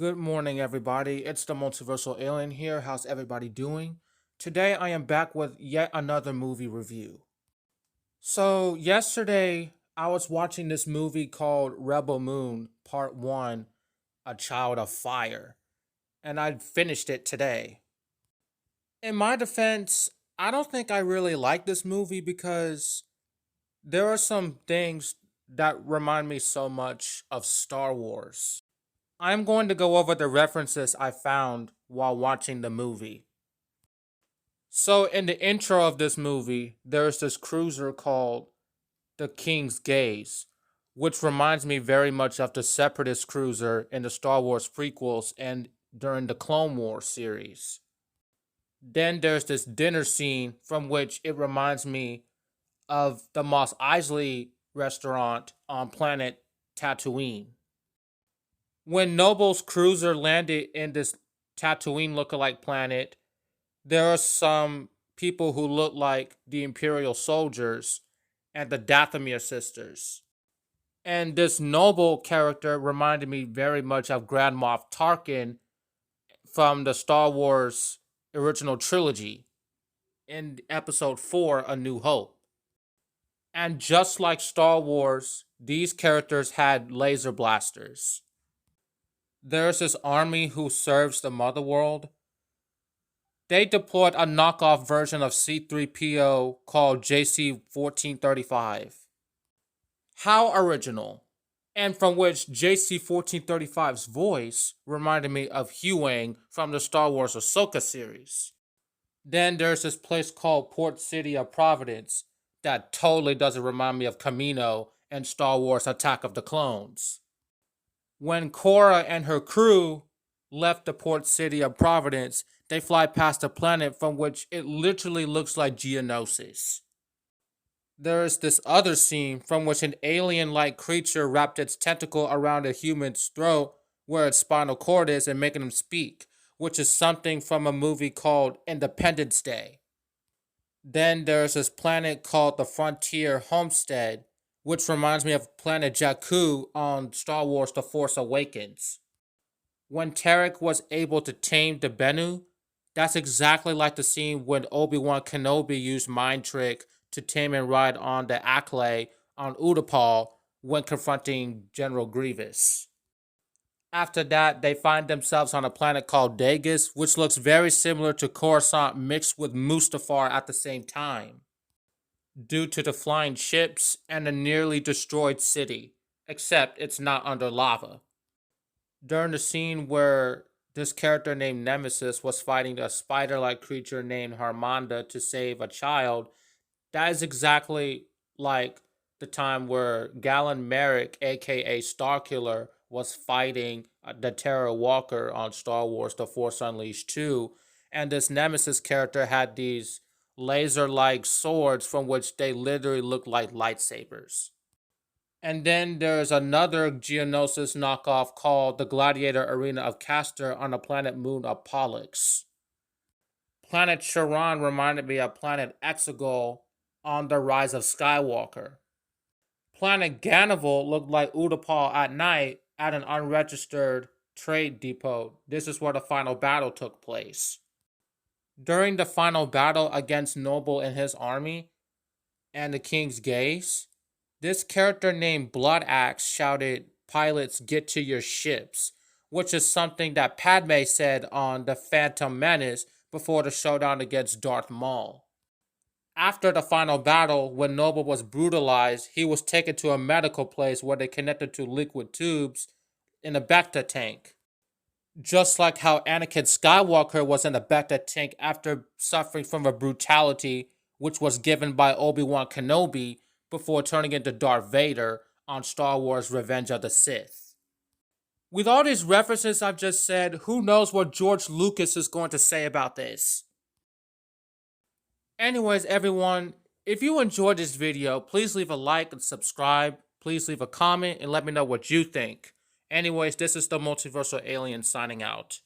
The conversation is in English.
Good morning, everybody. It's the Multiversal Alien here. How's everybody doing? Today, I am back with yet another movie review. So, yesterday, I was watching this movie called Rebel Moon Part 1, A Child of Fire, and I finished it today. In my defense, I don't think I really like this movie because there are some things that remind me so much of Star Wars. I'm going to go over the references I found while watching the movie. So, in the intro of this movie, there's this cruiser called the King's Gaze, which reminds me very much of the Separatist cruiser in the Star Wars prequels and during the Clone Wars series. Then there's this dinner scene from which it reminds me of the Mos Eisley restaurant on planet Tatooine. When Noble's cruiser landed in this Tatooine lookalike planet, there are some people who look like the Imperial soldiers and the Dathomir sisters. And this Noble character reminded me very much of Grand Moff Tarkin from the Star Wars original trilogy in episode 4, A New Hope. And just like Star Wars, these characters had laser blasters. There's this army who serves the Mother World. They deployed a knockoff version of C-3PO called JC-1435. How original. And from which JC-1435's voice reminded me of Huyang from the Star Wars Ahsoka series. Then there's this place called Port City of Providence that totally doesn't remind me of Kamino and Star Wars Attack of the Clones. When Cora and her crew left the port city of Providence, they fly past a planet from which it literally looks like Geonosis. There is this other scene from which an alien-like creature wrapped its tentacle around a human's throat where its spinal cord is and making him speak, which is something from a movie called Independence Day. Then there's this planet called the Frontier Homestead, which reminds me of planet Jakku on Star Wars The Force Awakens. When Tarek was able to tame the Bennu, that's exactly like the scene when Obi-Wan Kenobi used Mind Trick to tame and ride on the Acklay on Utapau when confronting General Grievous. After that, they find themselves on a planet called Dagus, which looks very similar to Coruscant mixed with Mustafar at the same time, due to the flying ships and a nearly destroyed city, except it's not under lava. During the scene where this character named Nemesis was fighting a spider-like creature named Harmonda to save a child, that is exactly like the time where Galen Merrick, aka Starkiller, was fighting the Terror Walker on Star Wars The Force Unleashed 2, and this Nemesis character had these laser-like swords from which they literally look like lightsabers. And then there's another Geonosis knockoff called the Gladiator Arena of Castor on the planet moon of Pollux. Planet Charon reminded me of planet Exegol on The Rise of Skywalker. Planet Gannival looked like Utapau at night at an unregistered trade depot. This is where the final battle took place. During the final battle against Noble and his army and the King's Gaze, this character named Blood Axe shouted, "Pilots, get to your ships," which is something that Padme said on The Phantom Menace before the showdown against Darth Maul. After the final battle, when Noble was brutalized, he was taken to a medical place where they connected to liquid tubes in a Bacta tank. Just like how Anakin Skywalker was in a Bacta tank after suffering from a brutality which was given by Obi-Wan Kenobi before turning into Darth Vader on Star Wars Revenge of the Sith. With all these references I've just said, who knows what George Lucas is going to say about this? Anyways, everyone, if you enjoyed this video, please leave a like and subscribe. Please leave a comment and let me know what you think. Anyways, this is the Multiversal Alien signing out.